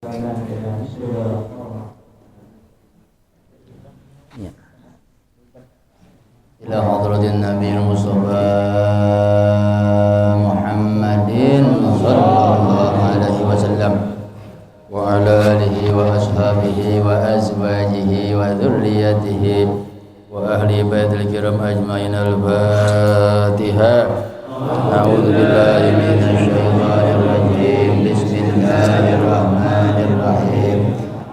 Ila hadratin Nabi Mustafa Muhammadin sallallahu alaihi wasallam wa ala alihi wa ashabihi wa azwajihi wa dhurriyyatihi wa ahli baitil kiram ajmain. Al-Fatihah. A'udzu billahi minasy syaithanir rajim. Bismillahirrahmanirrahim.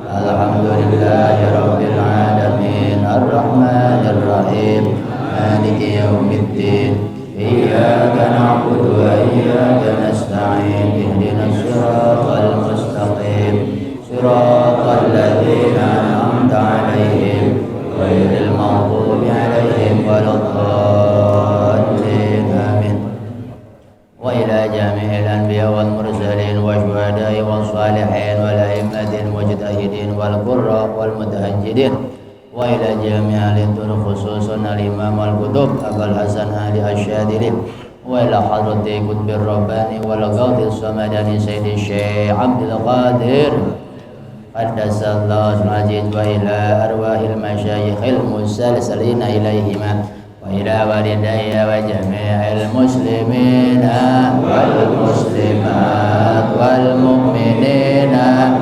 Alhamdulillahi rabbil alamin. Ar-Rahmanir Rahim. Maliki yaumiddin. Iyyaka na'budu wa iyyaka nasta'in. Ihdinas siratal mustaqim. Siratal ladzina an'amta 'alaihim ghairil maghdubi 'alaihim waladdallin. Amin. Wa ila jami'il anbiya wal mursalin wa syuhada'i was salihin wal a'immatil mujtahidin wal qurra wal mutahajjidin wa ila jami'il turuk khususun al-imam al-qutub Abul Hasan Ali Asy-Syadzili wa ila hadrati qutbir rabbani wal ghawthis samadani sayyidi Syekh Abdul Qadir qaddasallahu al-aziz wa ila arwahil masyayikhil musalsalina ilaihima wa ila walidayya wa jami'il muslimina wal muslimat wal mu'minina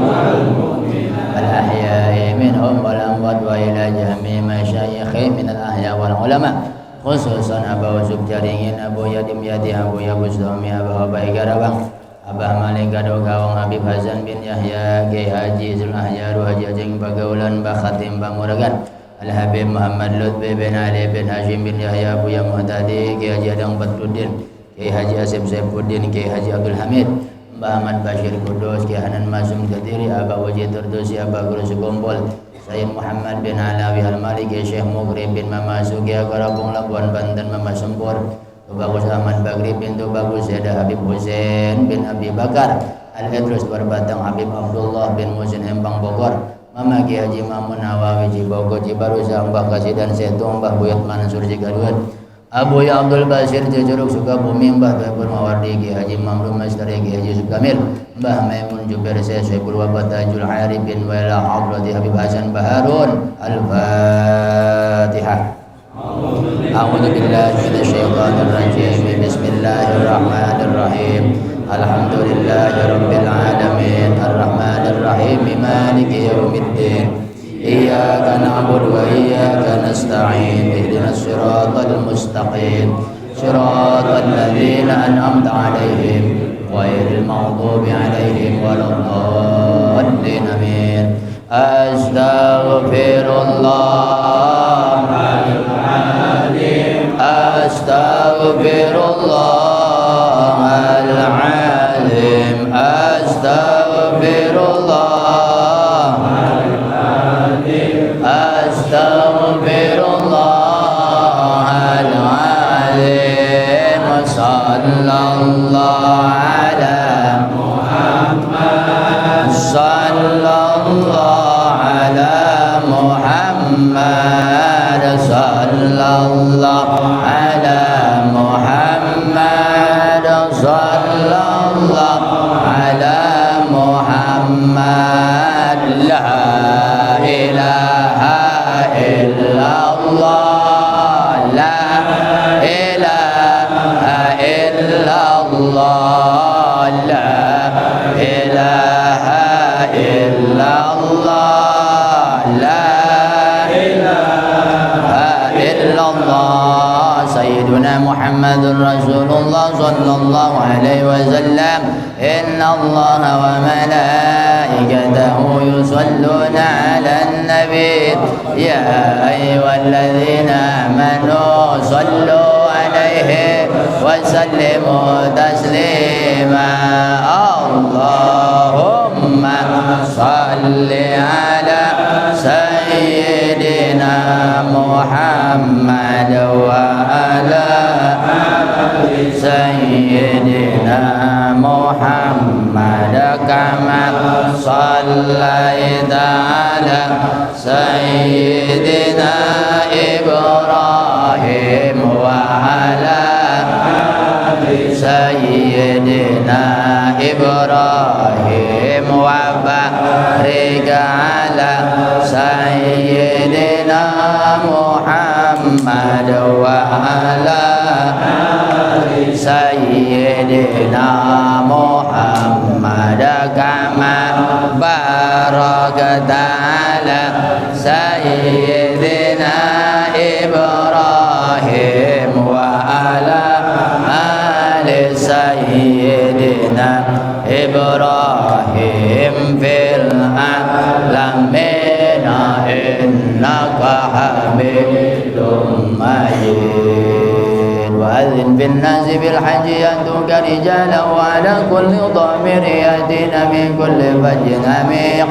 al ahya'i minhum wal amwat wa ila jami' masyayikhi min al ahya wal ulama khususan Abu Yusuf Jaringin, Abu Yadim Yati, Abu Yabus Domi, Abu Habai Garawang, Abah Malik Gado Gawang, Habib Hasan bin Yahya, Kiai Haji Zul Ahyaru, Haji Ajeng Bagaulan, Mbah Khatim Banguragan, Al-Habib Muhammad Lutfi bin Ali bin Hashim bin Yahya, Buya Muhtadi, Kiai Haji Adang Badruddin, Kiai Haji Asif Saifuddin, Kiai Haji Abdul Hamid, Mbah Ahmad Bashir Kudus, Kiai Hanan Masum Kadiri, Abah Wajid Turdusi, Abah Guru Sukumpul, Sayyid Muhammad bin Alawi Al-Maliki, Syekh Mughrib bin Mama Sugiya Karapung Labuan Banten, Mama Sempur, Tubagus Ahmad Bagri bin Tubagus, Syeda Habib Hussein bin Abi Bakar, Al-Idrus Barbatang, Habib Abdullah bin Musin Hembang Bogor, Mama Ki Haji Mamun Nawawi Cibogo Cibarusa, Mbah Kasidan Setu, Mbah Buyut Mansur Cigaduan, Abu Ya Abdul Basir Jujuruk Sukabumi, Mbah Baibur Mawardi, Ki Haji Mamlum Mastari, Ki Haji Sukamil, Mbah Maimun Jubair Syekul Wabat Tajul Arifin Wala Abdullah Habib Hasan Baharun. Al-Fatihah. A'udzu billahi minasy syaithanir rajim. Bismillahirrahmanirrahim. Alhamdulillahi rabbil alamin. Ar-Rahmanir Rahim. Maliki yaumiddin. Iyyaka na'budu wa iyyaka nasta'in. Ihdinas siratal mustaqim. Siratal ladzina an'amta 'alaihim ghairil maghdubi 'alaihim waladdallin. Amin. Astaghfirullah al-azim. Astaghfirullah al-azim. Astaghfirullah al-azim. Astaghfirullah al-azim. Sallallahu ala Muhammad. Sallallahu ala Muhammad. Sallallahu ala Muhammad. Sallallahu ala Muhammad. La ilaha illallah. La ilaha illallah. La ilaha illallah. La ilaha illallah. Sayyiduna Muhammadur Rasulullah sallallahu alaihi wasallam. Inna Allaha wa malaikatahu yusalluna 'alan nabi. Ya ayyuhalladzina amanu sallu 'alaihi wa sallimu taslima. Allahumma salli 'ala sayyidina Muhammad wa ala ali sayyidina Muhammad kama sallaita ala sayyidina Ibrahim wa ala ali sayyidina إبراهيم وبارك على سيدنا محمد وعلى سيدنا محمد كما باركت على سيدنا إبراهيم وعلى آل سيدنا إبراهيم في العالمين إنك حميد مجيد وأذن بالناس بالحج يأتوك رجالا وعلى كل ضامر يأتين من كل فج عميق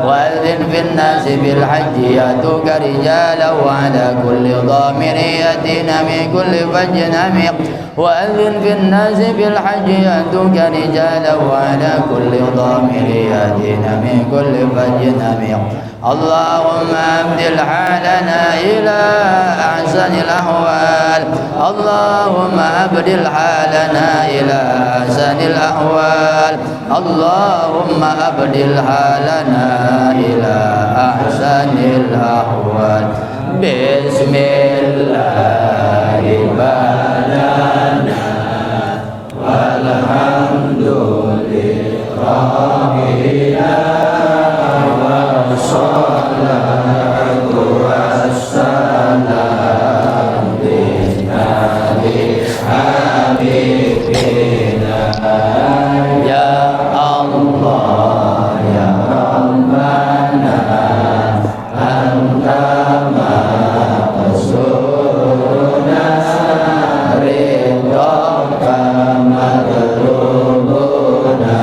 وأذن في الناس بالحج يأتوك رجالا وعلى كل ضامر يأتين من كل فج عميق وأذن في الناس بالحج يأتوك رجالا وعلى كل ضامر يأتين من كل فج عميق اللهم أبدل حالنا إلى أحسن الأحوال اللهم أبدل حالنا إلى أحسن الأحوال اللهم أبدل حالنا إلى أحسن الأحوال بسم الله بدأنا والحمد لله والصلاة والسلام لنبي حبيبنا يا الله يا ربنا أنت مقصودنا رضاك مطلوبنا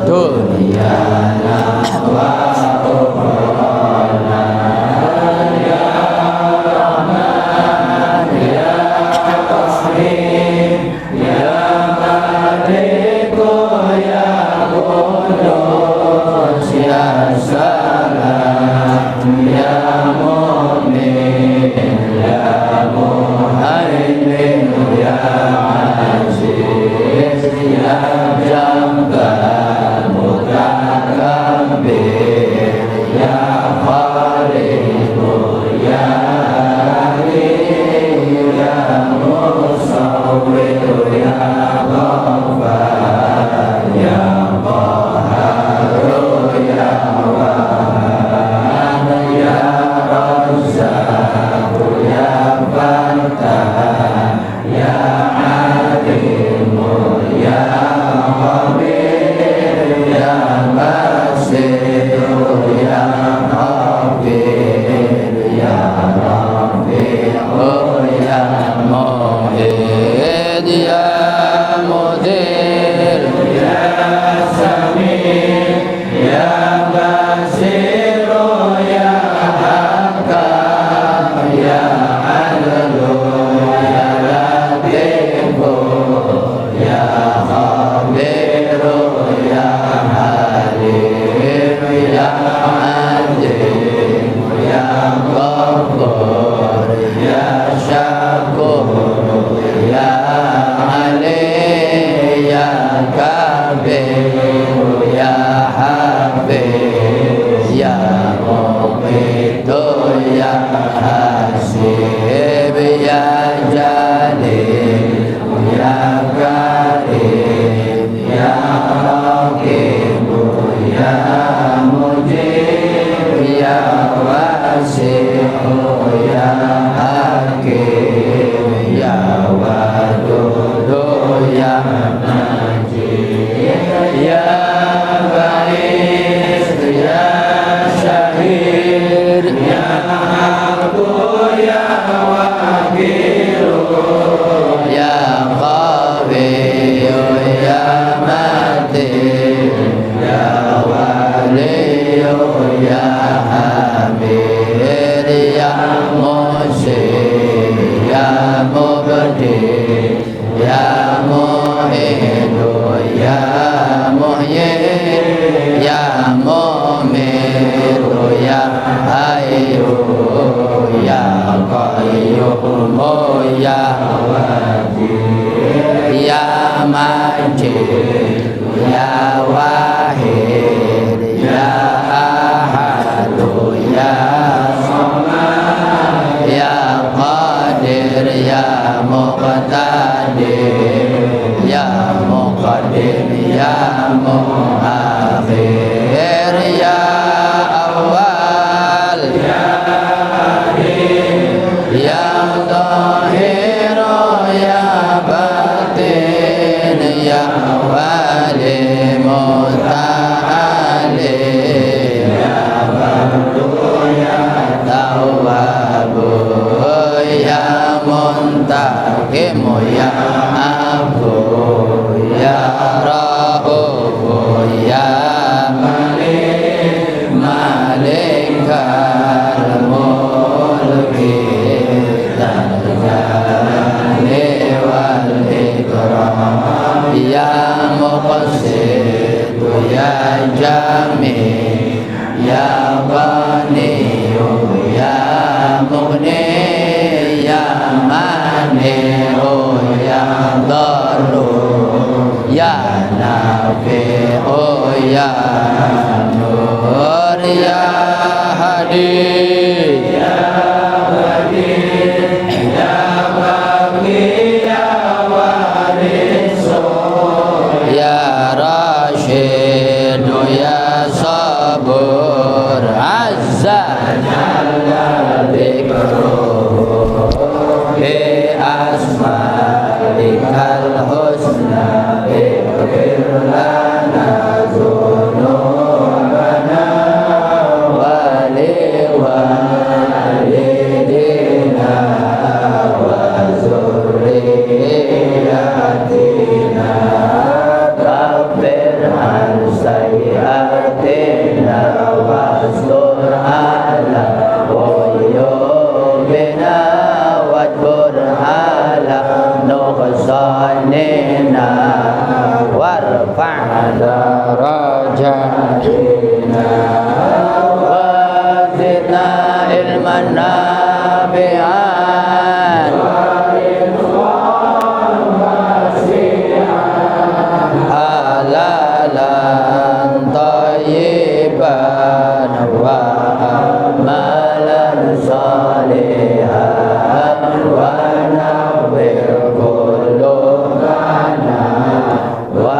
دنيانا وأخرانا يا رحمن يا رحيم يا مالك يا قدوس يا سلام يا مؤمن يا مهيمن يا عزيز يا جبار متكبر يا خالق يا عليم يا مصور يا غفار يا قهار يا وهاب يا رزاق يا فتاح يا عليم يا خبير يا بصير يا خبير يا رفيع يا مهيد يا مدير يا سميع يا بصير يا حكام يا عدل يا لطيف يا خبير ya wahid ya ahadu ya samad ya qadir ya muqtadir ya muqaddim ya muakhir ya awal ya ya zahir ya batin ya wali muta'ali ya bardu ya tawwabu ya muntakim ya afu ya ra'ufu ya malik malikal mulki dzal jalali wal ikram ya muqsit ya jami ya bani ya mughni ya mani ya darru ya nafi ya nur ya hadi ya hadi ya baqi ya warisu ya rashid ya sabur azza jalla dzikruhu bi asma'ikal husna ighfir lana dzunubana wa liwalidina wa zurriyyatina kaffir an sayyi'atina wastur ala uyubina wajbur ala nuqsanina warfa' darajatina wazidna ilman nafi'an halalan thayyiban wa amalan salihan wa nawwir qulubana wa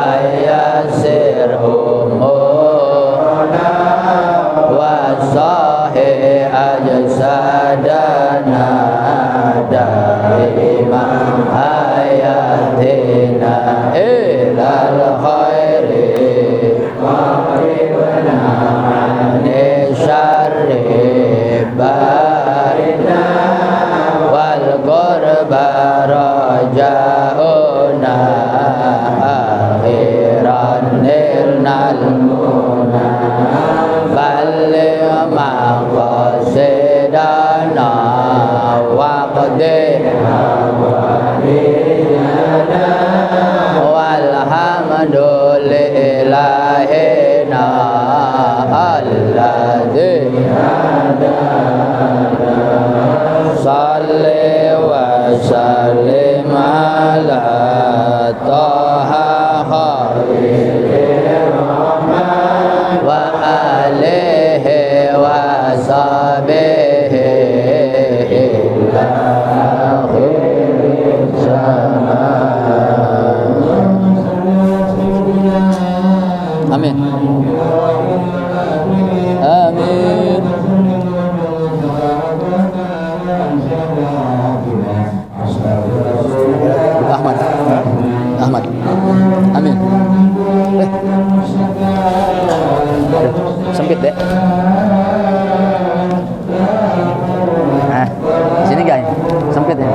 yassir umurana wa sahih ajsadana daiman hayatina ilal khairi qaribna ani syarri barina wal qurba rajauna akhiran nilnal muna balli maqasidana waqdi hawadiyana walhamdulillahina alladzi hadana salli wa sallim ala taha khairil rahman wa alihi wa sahbihi ila akhir zaman. Amin. Amin. Ahmad. Amin. Sempit deh. Nah, sini guys. Sempit ya.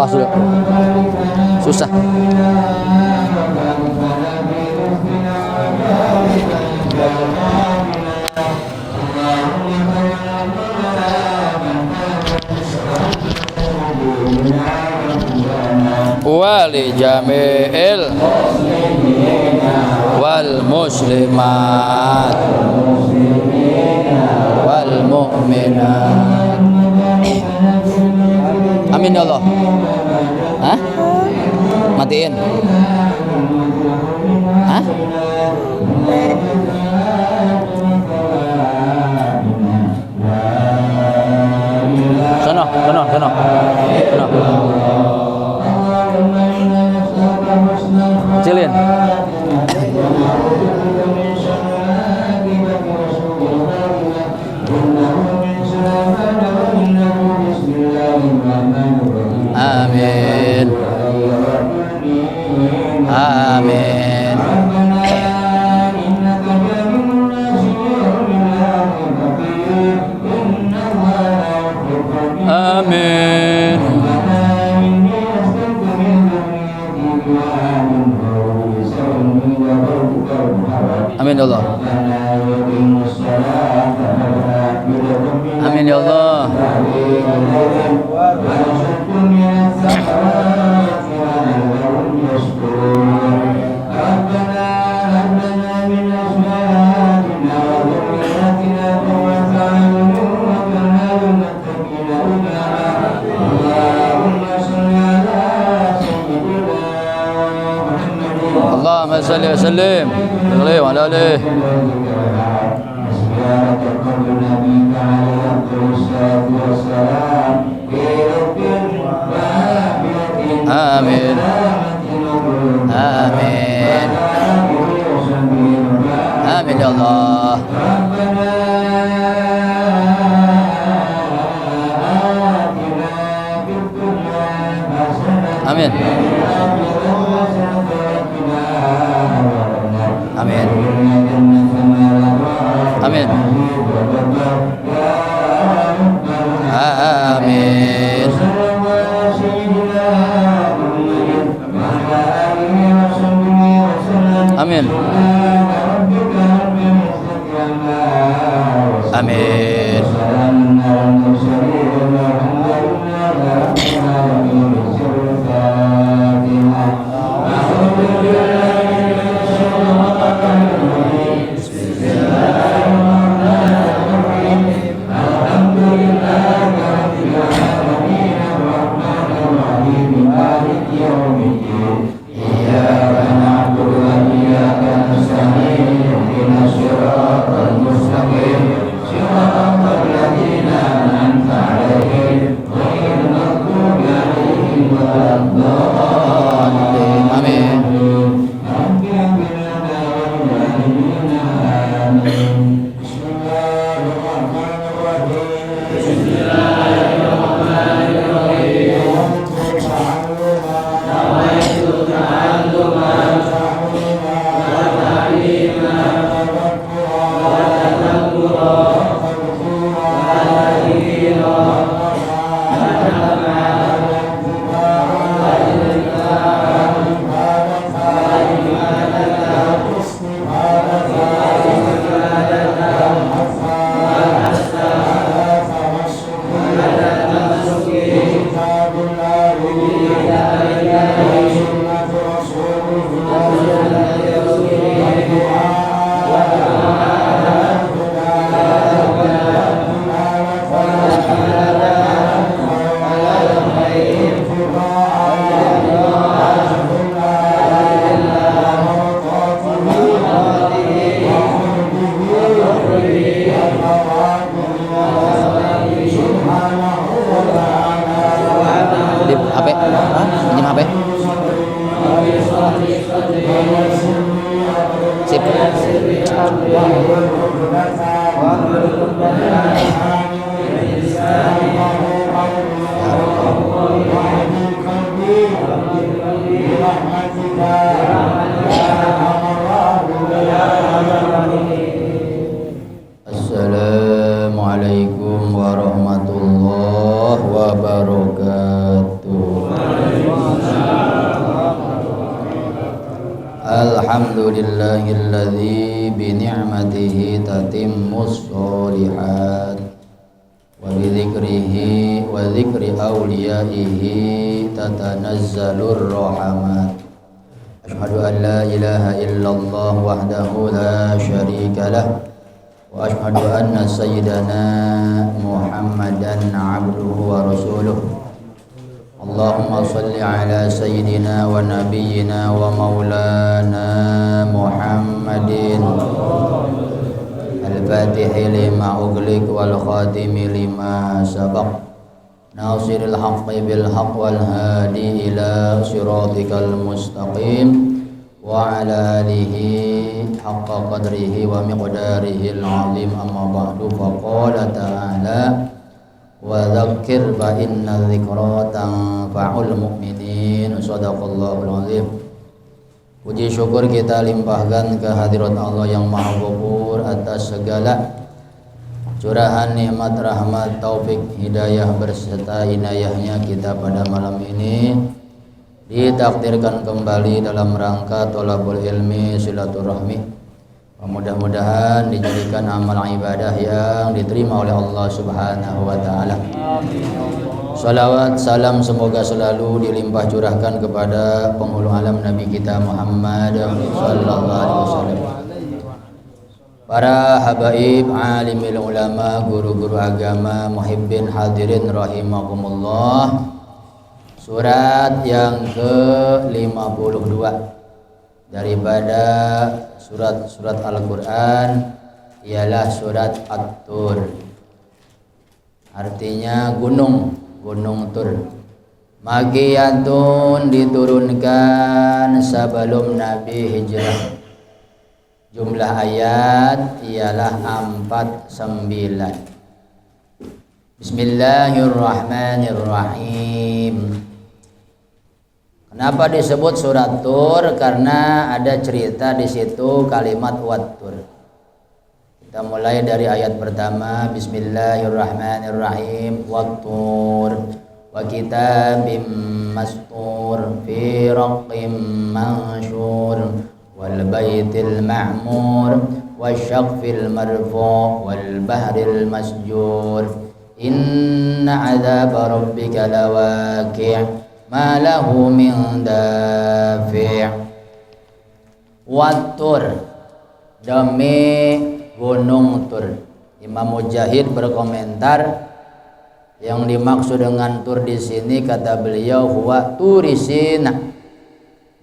Oh, sudah. Susah. Wali jami'il wal muslimat wal mu'minat. Amin ya Allah. Hah? matiin. Hah? Sono. Kecilin. Amin. Amin. Amin. Amin ya Allah. Amin ya Allah. Allahumma salli wa sallim alaihi wa ala alihi. Amin. Amin. Amin ya Allah. Amin. Amin. Amin. Amin. Amin. Amin. Assalamualaikum warahmatullahi wabarakatuh. Alhamdulillahilladzi bi ni'matihi tatimmus sholihat wa bi dzikrihi wa dzikri awliyaihi tatanazzalur rahmat. Asyhadu an la ilaha illallah wahdahu la syarika lah wa asyhadu anna sayyidana Muhammadan abduhu wa rasuluh Allahumma salli ala sayyidina wa nabiyyina wa maulana Muhammadin al-fatihi lima ughliq wal khatimi lima sabaq nasiril haqqi bil haqq wal hadi ila siratikal mustaqim wa ala alihi haqqa qadrihi wa miqdarihi al-azim amma ba'du faqala ta'ala wa dzakir fa inna dzikra tanfa'ul mu'minin. Shadaqallahul azim. Puji syukur kita limpahkan ke hadirat Allah yang Maha Ghafur atas segala curahan nikmat, rahmat, taufik, hidayah berserta inayahnya kita pada malam ini ditakdirkan kembali dalam rangka thalabul ilmi silaturahmi. Mudah-mudahan dijadikan amal ibadah yang diterima oleh Allah Subhanahu wa taala. Salawat salam semoga selalu dilimpah curahkan kepada penghulu alam Nabi kita Muhammad sallallahu alaihi wasallam. Para habaib, alimil ulama, guru-guru agama, muhibbin hadirin rahimakumullah. Surat yang ke-52 daripada surat Al-Quran ialah surat At-Tur. Artinya gunung Tur. Makiyatun diturunkan sebelum Nabi hijrah. Jumlah ayat ialah 49. Bismillahirrahmanirrahim. Kenapa disebut surat Tur? Karena ada cerita di situ kalimat Wat-Tur. Kita mulai dari ayat pertama. Bismillahirrahmanirrahim. Wat-Tur wa kitabim mastur fi raqqim mansyur wal baitil ma'mur wasyaqfil marfu' wal bahril masjur inna 'adzaba rabbika lawaqi' ma lahu min dafi'. Wat-Tur demi gunung Tur. Imam Mujahid berkomentar yang dimaksud dengan Tur di sini kata beliau huwa Turisina,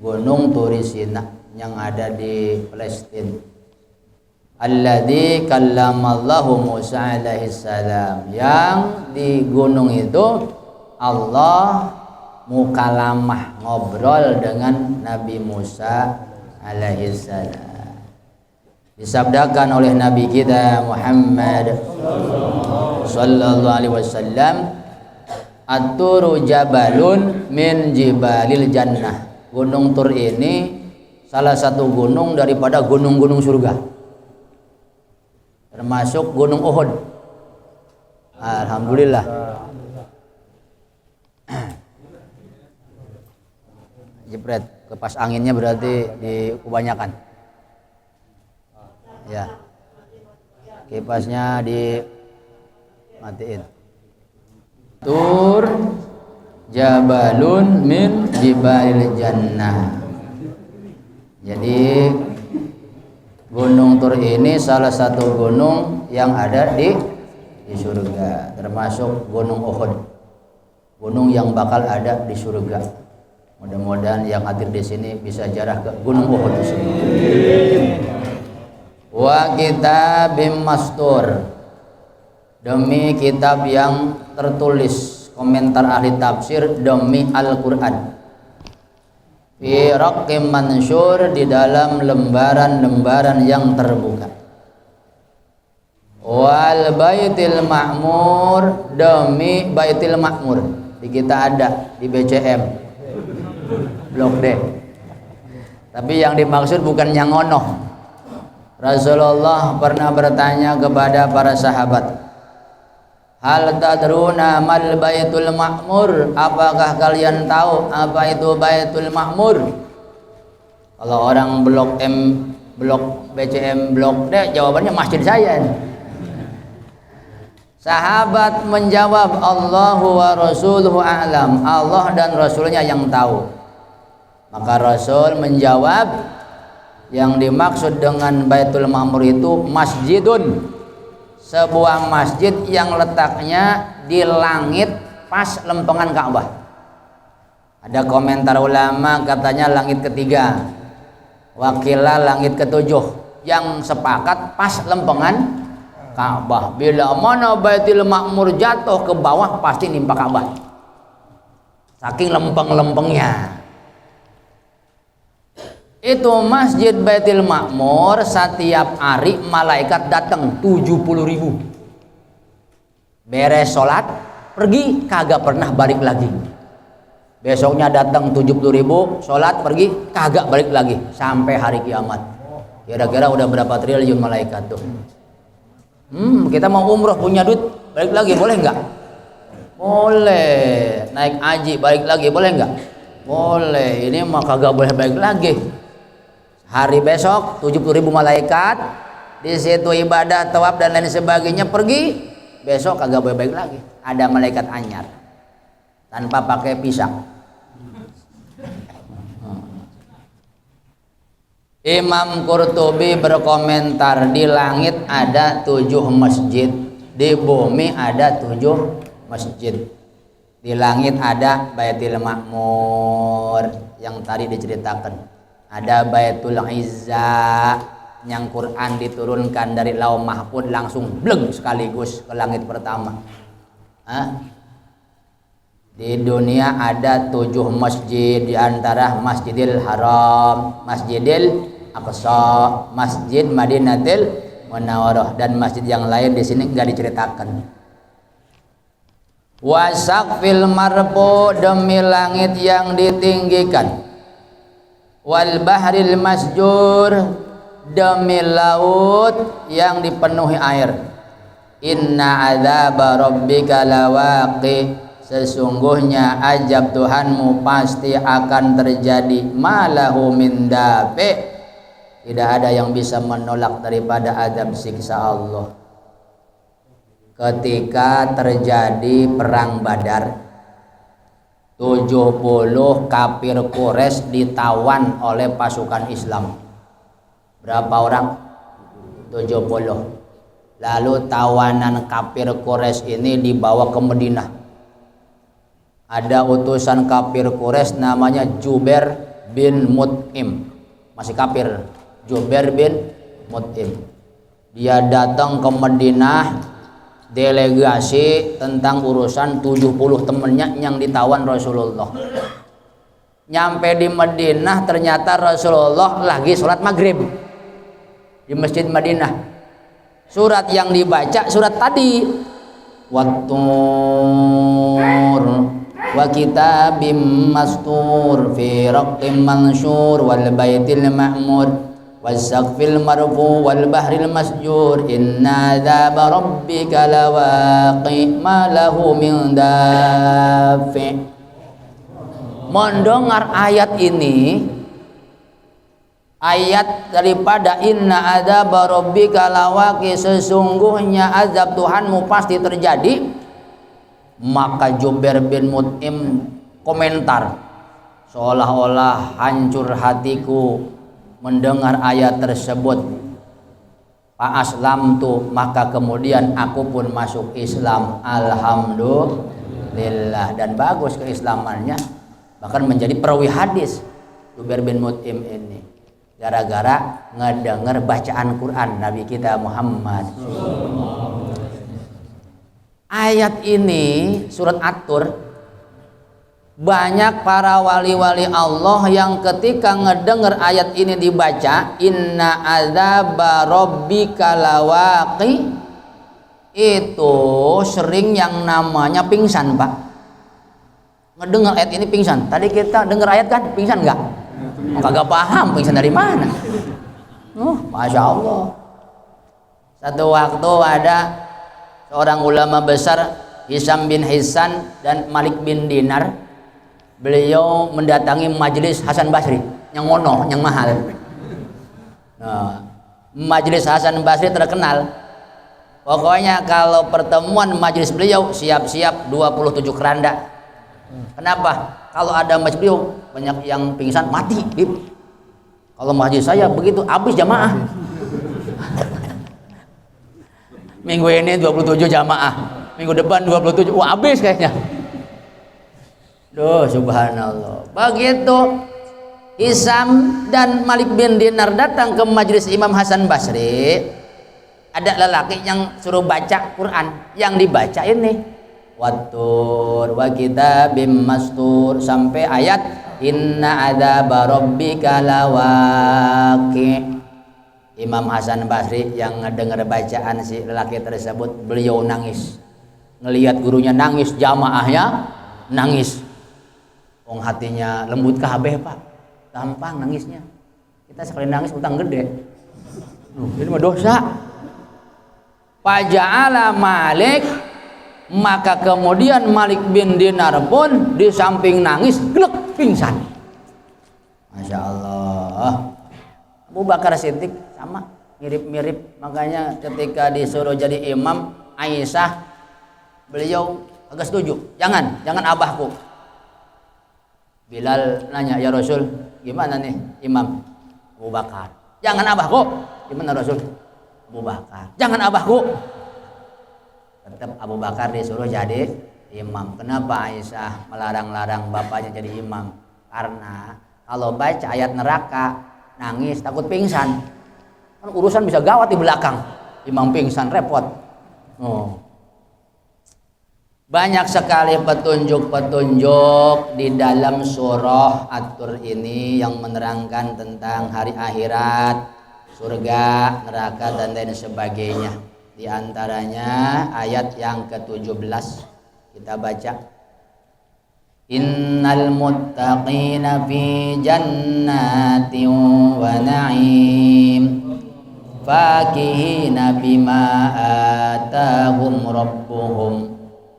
gunung Turisina yang ada di Palestina. Alladzi kallamallahu Musa alaihi salam, yang di gunung itu Allah mukalamah, ngobrol dengan Nabi Musa alaihi salam. Disabdakan oleh Nabi kita Muhammad sallallahu alaihi wasallam, At-Turu jabalun min jibalil jannah. Gunung Tur ini salah satu gunung daripada gunung-gunung surga, termasuk gunung Uhud. Alhamdulillah. Jepret, kipas anginnya berarti kebanyakan. Ya, kipasnya dimatiin. Tur jabalun min jibalil jannah. Jadi gunung Tur ini salah satu gunung yang ada di surga, termasuk gunung Uhud, gunung yang bakal ada di surga. Mudah-mudahan yang hadir di sini bisa jarah ke gunung Uhud tersebut. Wa kitabim mastur, demi kitab yang tertulis, komentar ahli tafsir, demi Al-Quran. Fi raqqim mansyur, di dalam lembaran-lembaran yang terbuka. Wal baitil ma'mur, demi baitil ma'mur. Di kita ada di BCM Blok D. Tapi yang dimaksud bukan yang ngono. Rasulullah pernah bertanya kepada para sahabat, hal tadruna mal baitul ma'mur, apakah kalian tahu apa itu baitul ma'mur? Kalau orang blok M, blok BCM, blok D, jawabannya masjid saya. Sahabat menjawab, Allahu wa rasuluhu a'lam, Allah dan Rasulnya yang tahu. Maka Rasul menjawab, yang dimaksud dengan Baitul Ma'mur itu masjidun, sebuah masjid yang letaknya di langit pas lempengan Ka'bah. Ada komentar ulama katanya langit ketiga, wakilah langit ketujuh, yang sepakat pas lempengan Ka'bah. Bila mana Baitul Ma'mur jatuh ke bawah pasti nimpa Ka'bah. Saking lempeng-lempengnya. Itu Masjid Baitul Ma'mur setiap hari malaikat datang 70.000. Beres sholat pergi kagak pernah balik lagi. Besoknya datang 70.000, sholat pergi kagak balik lagi sampai hari kiamat. Kira-kira udah berapa triliun malaikat tuh? Kita mau umroh punya duit balik lagi boleh nggak? Boleh. Naik haji balik lagi boleh nggak? Boleh. Ini mah kagak boleh balik lagi. Hari besok 70.000 malaikat di situ ibadah, tawaf dan lain sebagainya pergi. Besok kagak boleh balik lagi. Ada malaikat anyar tanpa pakai pisang. Imam Qurtubi berkomentar, di langit ada 7 masjid, di bumi ada 7 masjid. Di langit ada Baitul Ma'mur yang tadi diceritakan, ada Baitul Izza yang Quran diturunkan dari Lauh Mahfuz langsung bleng sekaligus ke langit pertama. Di dunia ada 7 masjid, di antara Masjidil Haram, Masjidil Aqsa, Masjid Madinatul Munawwarah, dan masjid yang lain di sini enggak diceritakan. Wasaqfil marfu, demi langit yang ditinggikan. Wal bahril masjur, demi laut yang dipenuhi air. Inna adzaba rabbika lawaqi, sesungguhnya azab Tuhanmu pasti akan terjadi. Malahu min dafi, tidak ada yang bisa menolak daripada azab siksa Allah. Ketika terjadi perang Badar, 70 kafir Quraisy ditawan oleh pasukan Islam. Berapa orang? 70. Lalu tawanan kafir Quraisy ini dibawa ke Madinah. Ada utusan kafir Quraisy namanya Jubair bin Mut'im, masih kafir. Jubair bin Mut'im, dia datang ke Madinah, delegasi tentang urusan 70 temennya yang ditawan Rasulullah. Nyampe di Madinah ternyata Rasulullah lagi sholat maghrib di masjid Madinah. Surat yang dibaca surat tadi, Wat-Tur wa kitabim mastur fi raqqim mansyur wal baitil ma'mur wasaqfil marfu wal bahril masjur inna dzaba rabbika lawaqi ma lahu min dafi. Mendengar ayat ini, ayat daripada inna adzaba rabbika lawaqi, sesungguhnya azab Tuhanmu pasti terjadi, maka Jubair bin Mut'im komentar, seolah-olah hancur hatiku mendengar ayat tersebut. Fa aslamtu, maka kemudian aku pun masuk Islam. Alhamdulillah, dan bagus keislamannya, bahkan menjadi perawi hadis Jubair bin Mut'im ini gara-gara ngedenger bacaan Quran Nabi kita Muhammad. Ayat ini surat At-Tur, banyak para wali-wali Allah yang ketika ngedenger ayat ini dibaca, inna adzaba rabbika lawaqi, itu sering yang namanya pingsan, Pak. Ngedenger ayat ini pingsan. Tadi kita denger ayat kan pingsan enggak? Kagak paham pingsan dari mana. Masya Allah. Satu waktu ada seorang ulama besar, Hisam bin Hisan dan Malik bin Dinar. Beliau mendatangi majelis Hasan Basri yang ngono, yang mahal. Nah, majelis Hasan Basri terkenal. Pokoknya kalau pertemuan majelis beliau siap-siap 27 keranda. Kenapa? Kalau ada majelis beliau banyak yang pingsan mati. Kalau majelis saya begitu habis jamaah. Minggu ini 27 jamaah, minggu depan 27, wah habis kayaknya. Duh, subhanallah. Begitu Hisam dan Malik bin Dinar datang ke majelis Imam Hasan Basri, ada lelaki yang suruh baca Quran. Yang dibaca ini wattur wa kitabim mastur sampai ayat inna adzaba rabbika lawaqi. Imam Hasan Basri yang dengar bacaan si lelaki tersebut, beliau nangis. Ngelihat gurunya nangis, jamaahnya nangis. Wong hatinya lembut kabeh, Pak. Gampang nangisnya. Kita sekali nangis utang gede. Ini mah dosa. Faja'ala Malik, maka kemudian Malik bin Dinar pun di samping nangis glek pingsan. Masya Allah. Abu Bakar Siddiq sama mirip-mirip, makanya ketika disuruh jadi imam Aisyah, beliau agak setuju. Jangan abahku. Bilal nanya, ya Rasul, gimana nih imam? Abu Bakar. Jangan abahku. Gimana Rasul? Abu Bakar. Jangan abahku. Tetap Abu Bakar disuruh jadi imam. Kenapa Aisyah melarang-larang bapaknya jadi imam? Karena kalau baca ayat neraka nangis takut pingsan. Kan urusan bisa gawat di belakang. Imam pingsan repot. Banyak sekali petunjuk-petunjuk di dalam surah At-Tur ini yang menerangkan tentang hari akhirat, surga, neraka dan lain sebagainya. Di antaranya ayat yang ke-17 kita baca. Innal muttaqina fi jannatin wa na'im fakihina bima atahum rabbuhum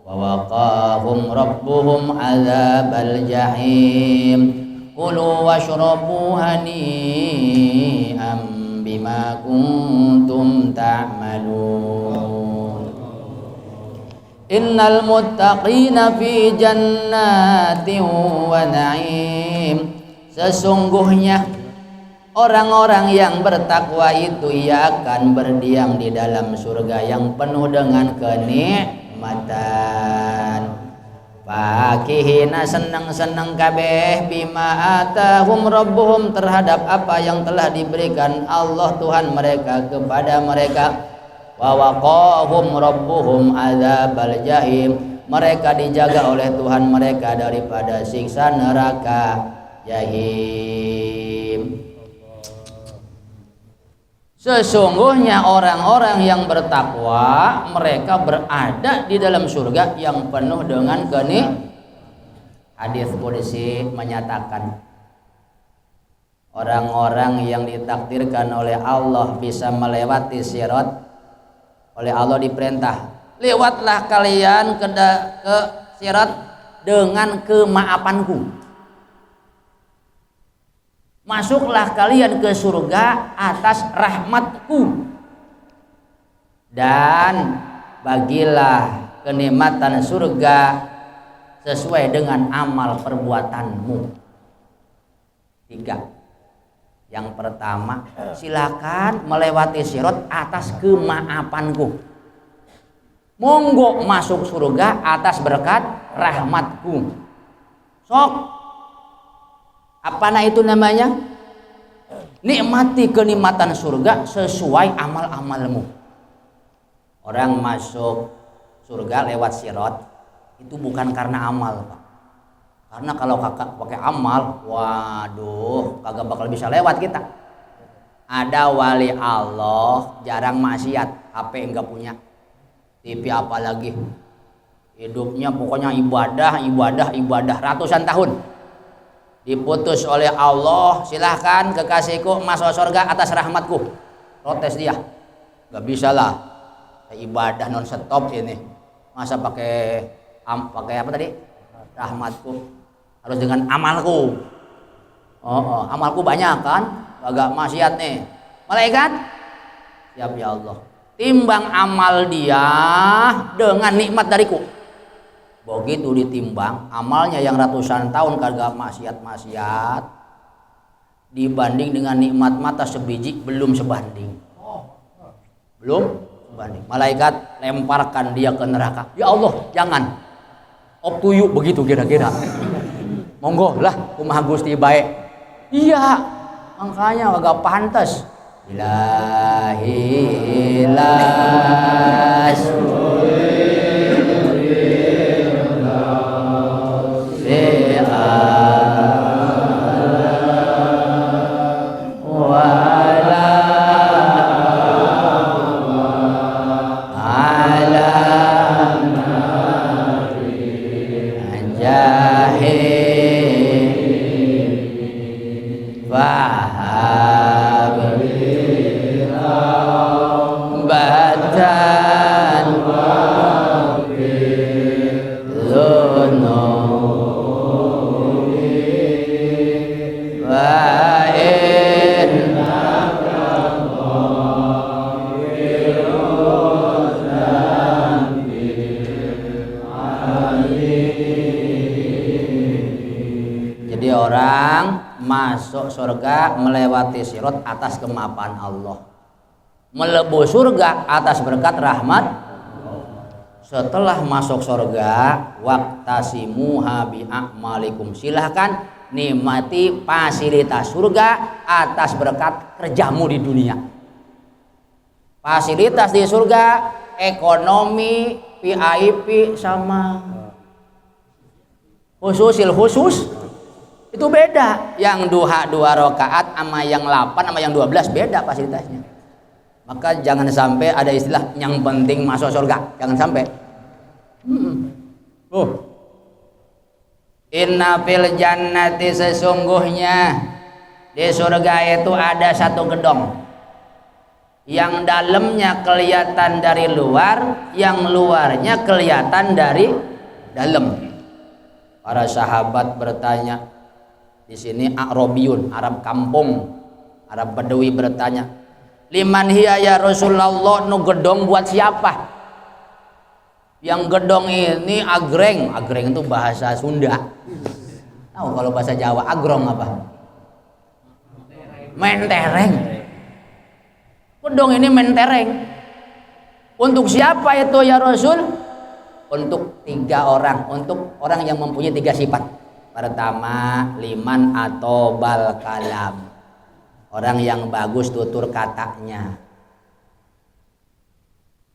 wa waqahum rabbuhum adzabal jahim kulu washrabu hani'an bima kuntum ta'malun. Innal muttaqina fi jannatin wa na'im, sesungguhnya orang-orang yang bertakwa itu ia akan berdiam di dalam surga yang penuh dengan kenikmatan. Fakihina, senang-senang kabeh bima atahum rabbuhum, terhadap apa yang telah diberikan Allah Tuhan mereka kepada mereka. Wa waqahum rabbuhum adzabal jahim, mereka dijaga oleh Tuhan mereka daripada siksa neraka jahim. Sesungguhnya orang-orang yang bertakwa mereka berada di dalam surga yang penuh dengan kenikmatan. Hadis qudsi menyatakan orang-orang yang ditakdirkan oleh Allah bisa melewati sirat, oleh Allah diperintah, lewatlah kalian ke sirat dengan kemaafanku. Masuklah kalian ke surga atas rahmatku. Dan bagilah kenikmatan surga sesuai dengan amal perbuatanmu. 3. Yang pertama, silakan melewati sirat atas kemaafanku. Monggo masuk surga atas berkat rahmatku. Sok. Apana itu namanya? Nikmati kenikmatan surga sesuai amal-amalmu. Orang masuk surga lewat sirat itu bukan karena amal, Pak. Karena kalau kakak pakai amal, waduh, kagak bakal bisa lewat kita. Ada wali Allah jarang maksiat, HP enggak punya, TV apalagi, hidupnya pokoknya ibadah ratusan tahun. Diputus oleh Allah, silahkan kekasihku masuk surga atas rahmatku. Protes dia, nggak bisa lah, ibadah non stop ini, masa pakai apa tadi? Rahmatku. Harus dengan amalku. Amalku banyak kan, agak maksiat nih. Malaikat, siap ya Allah, timbang amal dia dengan nikmat dariku. Begitu ditimbang amalnya yang ratusan tahun kagak maksiat dibanding dengan nikmat mata sebiji, belum sebanding. Malaikat lemparkan dia ke neraka. Ya Allah, jangan. Up to you, begitu kira-kira. Monggo lah kumaha Gusti bae. Iya, makanya agak pantas. Ilahi ilas masuk surga melewati sirat atas kemapanan Allah, melebu surga atas berkat rahmat. Setelah masuk surga, waqtasimuha bi'amalikum, silahkan nikmati fasilitas surga atas berkat kerjamu di dunia. Fasilitas di surga, ekonomi, VIP sama khusus itu beda. Yang duha 2 rakaat sama yang 8 sama yang 12 beda fasilitasnya. Maka jangan sampai ada istilah yang penting masuk surga, jangan sampai. Inna fil jannati, sesungguhnya di surga itu ada satu gedung yang dalamnya kelihatan dari luar, yang luarnya kelihatan dari dalam. Para sahabat bertanya, di sini A'rabiyun, Arab kampung, Arab Badawi bertanya, liman hiya ya Rasulullah, nu gedong buat siapa? Yang gedong ini agreng itu bahasa Sunda. Tahu kalau bahasa Jawa agrong apa? Mentereng. Gedong ini mentereng. Untuk siapa itu ya Rasul? Untuk 3 orang, untuk orang yang mempunyai 3 sifat. Pertama, liman atau bal kalam, orang yang bagus tutur katanya.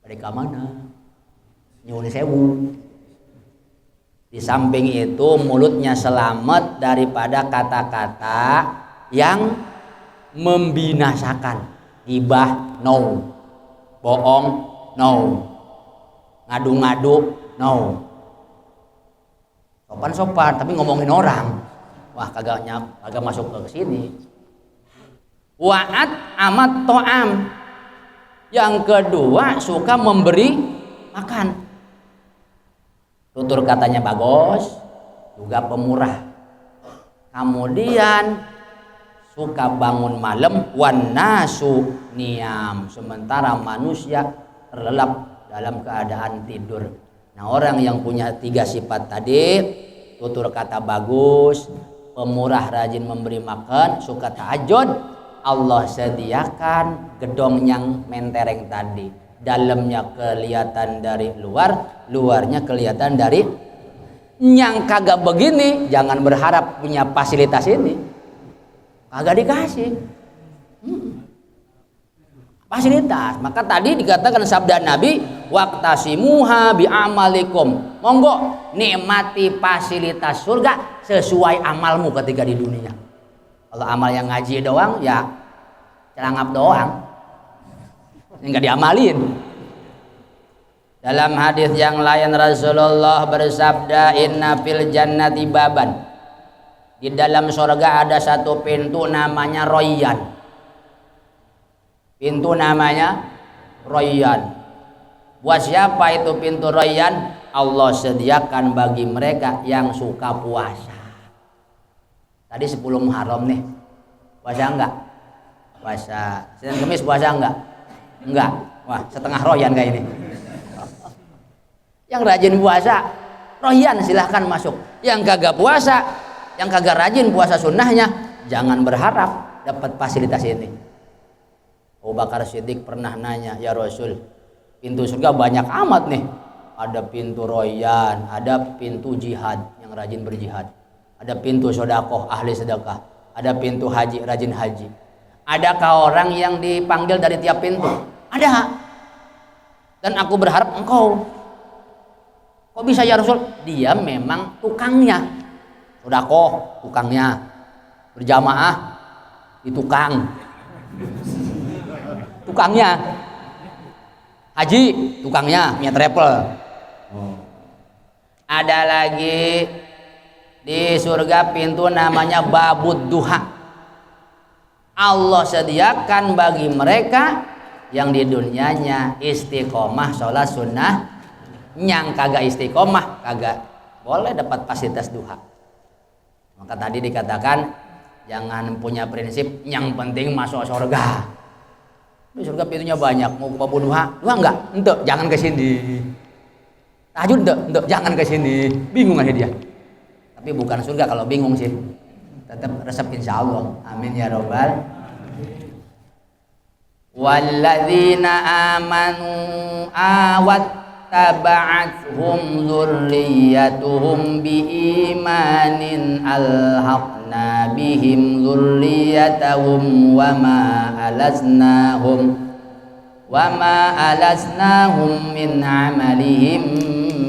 Mereka mana? Nyuwun sewu. Di samping itu mulutnya selamat daripada kata-kata yang membinasakan. Gibah no, bohong no, ngadu-ngadu no. Sopan tapi ngomongin orang, wah kagak masuk ke sini. Wa'at amat to'am, yang kedua suka memberi makan, tutur katanya bagus, juga pemurah. Kemudian suka bangun malam, wan nasu niam, sementara manusia terlelap dalam keadaan tidur. Nah, orang yang punya 3 sifat tadi, tutur kata bagus, pemurah, rajin memberi makan, suka tahajud, Allah sediakan gedong yang mentereng tadi. Dalamnya kelihatan dari luar, luarnya kelihatan dari. Yang kagak begini jangan berharap punya fasilitas ini, kagak dikasih fasilitas. Maka tadi dikatakan sabda Nabi, waqtasimuha bi'amalikum, monggo nikmati fasilitas surga sesuai amalmu ketika di dunia. Kalau amal yang ngaji doang ya celangap doang, nggak diamalin. Dalam hadis yang lain Rasulullah bersabda, inna fil jannati baban, di dalam surga ada satu pintu namanya Royyan. Pintu namanya Royyan. Buat siapa itu pintu Royyan? Allah sediakan bagi mereka yang suka puasa. Tadi 10 Muharram nih, puasa enggak? Puasa. Senin Kamis puasa enggak? Enggak. Wah, setengah Royyan kayak ini. Yang rajin puasa Royyan silahkan masuk. Yang kagak puasa, yang kagak rajin puasa sunnahnya, jangan berharap dapat fasilitas ini. Abu Bakar Siddiq pernah nanya, ya Rasul, pintu surga banyak amat nih. Ada pintu Royyan, ada pintu jihad, yang rajin berjihad. Ada pintu sedekah, ahli sedekah. Ada pintu haji, rajin haji. Adakah orang yang dipanggil dari tiap pintu? Ada. Dan aku berharap engkau. Kok bisa ya Rasul? Dia memang tukangnya. Sedekah, tukangnya. Berjamaah, di tukang. Tukangnya. Haji, tukangnya, Mia Travel. Ada lagi di surga pintu namanya babud duha. Allah sediakan bagi mereka yang di dunianya istiqomah sholat sunnah, yang kagak istiqomah kagak boleh dapat fasilitas duha. Maka tadi dikatakan jangan punya prinsip yang penting masuk surga. Di surga pintunya banyak, mau ke babud duha enggak? Entuk, jangan ke sini. Tahajud entuk, jangan ke sini. Bingung aja dia. Tapi bukan surga kalau bingung sih, tetap resep insya Allah. Amin ya robbal. Walladzina amanu awat taba'athum dzurriyyatuhum biimanin alhaqna bihim dzurriyyatahum wama alasnahum min amalihim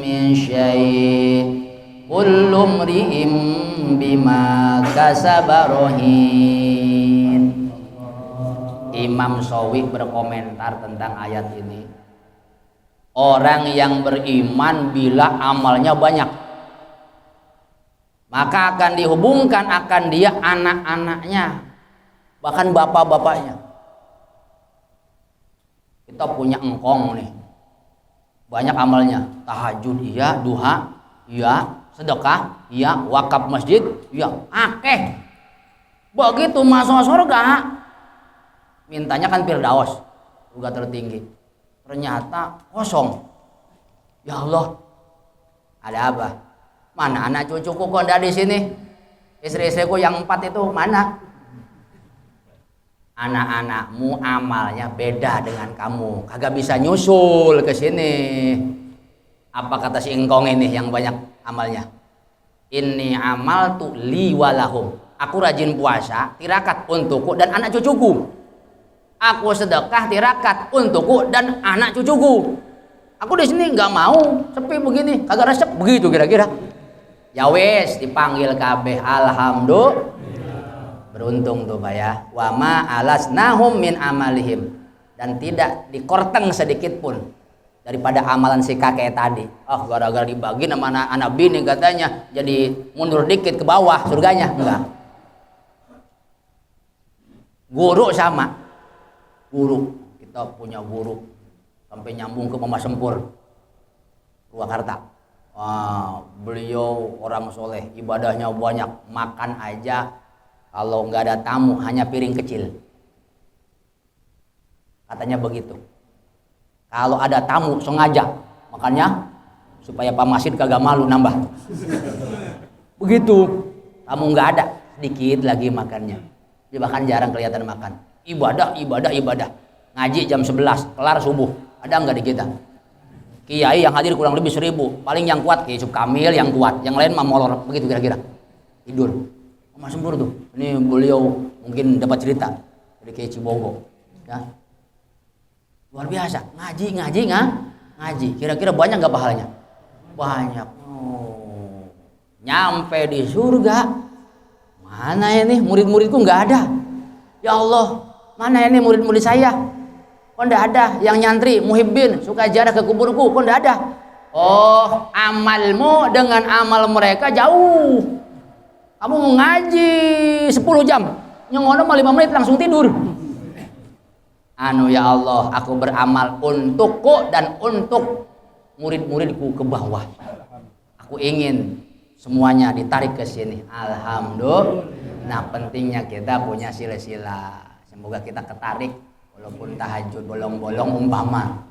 min syai'. Kullu mri'im bima kasaba rahin. Imam Shawi berkomentar tentang ayat ini. Orang yang beriman bila amalnya banyak, maka akan dihubungkan akan dia anak-anaknya, bahkan bapak-bapaknya. Kita punya engkong nih, banyak amalnya. Tahajud iya, duha iya, sedekah iya, wakaf masjid iya, akeh. Begitu masuk surga, mintanya kan firdaus, surga tertinggi. Ternyata kosong. Ya Allah, ada apa? Mana anak cucuku kok ada di sini? Istri-istriku yang 4 itu mana? Anak-anakmu amalnya beda dengan kamu, kagak bisa nyusul ke sini. Apa kata si engkong ini yang banyak amalnya? Inni amal tu li walahum. Aku rajin puasa, tirakat untukku dan anak cucuku. Aku sedekah, tirakat untukku dan anak cucuku. Aku di sini nggak mau sepi begini, kagak resep begitu kira-kira. Ya wes, dipanggil kabeh, alhamdulillah. Beruntung tuh Pak ya. Wa ma alasnahum min amalihim, dan tidak dikorteng sedikit pun daripada amalan si kakek tadi. Oh, gara-gara dibagi sama anak bini katanya jadi mundur dikit ke bawah surganya. Enggak. Guru sama. Guru, kita punya guru sampai nyambung ke Mama Sempur Purwakarta. Beliau orang soleh, ibadahnya banyak, makan aja kalau nggak ada tamu hanya piring kecil. Katanya begitu. Kalau ada tamu sengaja makannya supaya Pak Masid kagak malu nambah. Begitu. Tamu nggak ada, sedikit lagi makannya. Dia bahkan jarang kelihatan makan. Ibadah. Ngaji jam 11, kelar subuh. Ada nggak di kita? Kiai yang hadir kurang lebih 1000. Paling yang kuat Kiai Yusuf Kamil yang kuat. Yang lain mah molor. Begitu kira-kira. Tidur. Mas Sempur tuh. Ini beliau mungkin dapat cerita dari Kiai Cibogo. Ya. Luar biasa. Ngaji. Kira-kira banyak nggak pahalanya? Banyak. Oh. Nyampe di surga. Mana ini murid-muridku nggak ada. Ya Allah, mana ini murid-murid saya? Kok nggak ada? Yang nyantri, muhibbin, suka ziarah ke kuburku, kok nggak ada? Oh, amalmu dengan amal mereka jauh. Kamu mau ngaji 10 jam, nyongono 5 menit langsung tidur. Ya Allah, aku beramal untukku dan untuk murid-muridku ke bawah. Aku ingin semuanya ditarik ke sini. Alhamdulillah. Nah, pentingnya kita punya sila-sila. Semoga kita ketarik walaupun tahajud bolong-bolong umpama.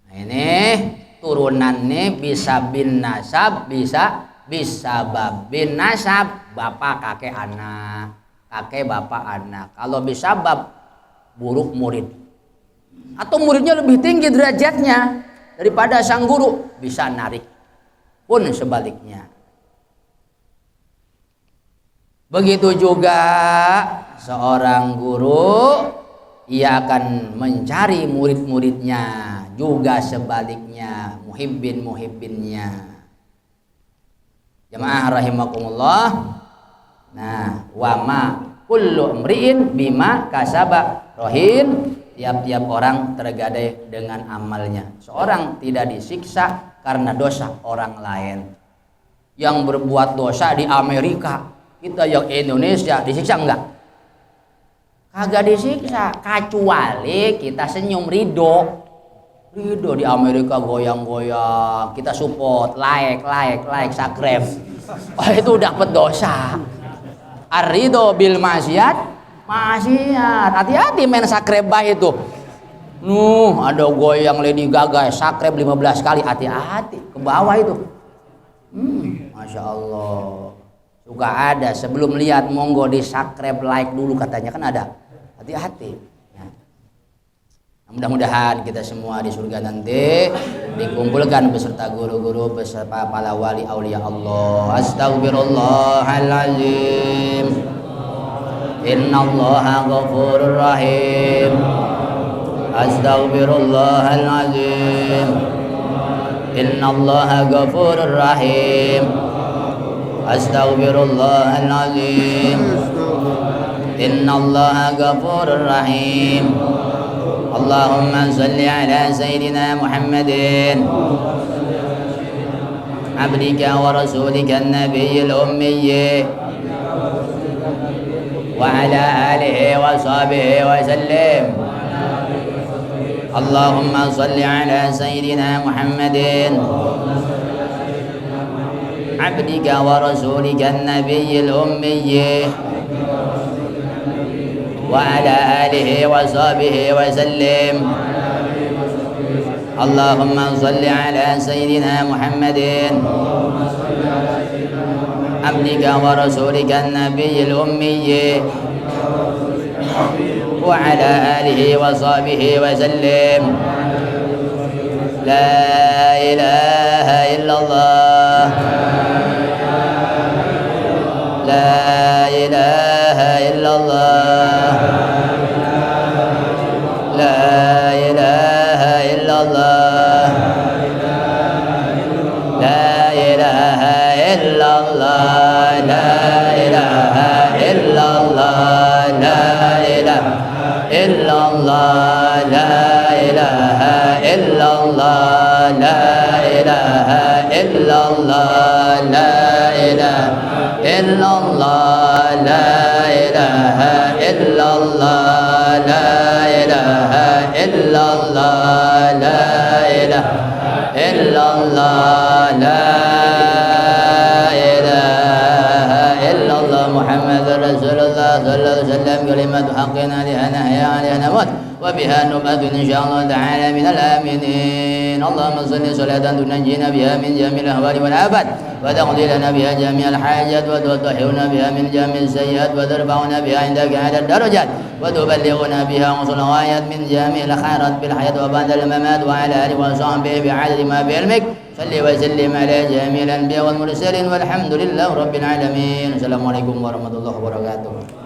Nah, ini turunannya bisa bin nasab, bisa babin nasab, bapak kakek anak, kakek bapak anak. Kalau bisa bab buruk murid. Atau muridnya lebih tinggi derajatnya daripada sang guru, bisa narik. Pun sebaliknya. Begitu juga seorang guru, ia akan mencari murid-muridnya, juga sebaliknya muhibbin-muhibbinnya. Jamaah rahimakumullah. Nah, wa ma kullu imri'in bima kasaba rohin. Tiap-tiap orang tergadai dengan amalnya. Seorang tidak disiksa karena dosa orang lain. Yang berbuat dosa di Amerika, kita yang Indonesia disiksa enggak? Kagak disiksa, kecuali kita senyum ridho di Amerika goyang-goyang, kita support, like, subscribe. Oh, itu dapat dosa. Ar-ridho bil maksiat, hati-hati main subscribe itu. Ada goyang Lady Gaga, subscribe 15 kali, hati-hati ke bawah itu. Masya Allah. Juga ada, sebelum lihat monggo di subscribe, like dulu katanya, kan ada. Hati-hati. Mudah-mudahan kita semua di surga nanti dikumpulkan beserta guru-guru, beserta para wali aulia Allah. Astagfirullahaladzim. Innallaha ghafurur rahim. Astagfirullahaladzim. Innallaha ghafurur rahim. Astagfirullahaladzim. Innallaha ghafurur rahim. Allahumma salli ala sayyidina Muhammadin abdika wa rasulika an-nabiyyil ummiyyi wa ala alihi wa sahbihi wa sallim. Allahumma salli ala sayyidina Muhammadin abdika wa rasulika an-nabiyyil ummiyyi wa ala alihi wa sahbihi wa sallim. Allahumma salli ala sayyidina Muhammadin abdika wa rasulika an-nabiyyil ummiyyi wa ala alihi wa sahbihi wa sallim. La ilaha illallah. La ilaha illallah. La ilaha illallah. La ilaha illallah. La ilaha illallah. La ilaha illallah. La ilaha illallah. La ilaha illallah. La ilaha illallah. La ilaha illallah. La ilaha illallah. La ilaha illallah. La ilaha illallah. Muhammadur Rasulullah sallallahu alaihi wasallam. Kalimatu haqqin 'alaiha nahya 'alaiha namut wa biha nub'atu insyaallah ta'ala minal aminin. Allahumma shalli salatan tunajjina biha min jamil ahwali wal abad wa taqdi lana biha jami'al hajat wa tutahhiruna biha min jamil sayyi'at wa tarfa'una biha indaka 'ala darajat wa tuballighuna biha usul ghayat min jamil khairat bil hayat wa ba'dal mamat wa 'ala alihi wa sahbihi bi'adadi ma bi ilmik. Salli wa sallim ala jamil anbiya wal mursalin walhamdulillahi rabbil alamin. Assalamualaikum warahmatullahi wabarakatuh.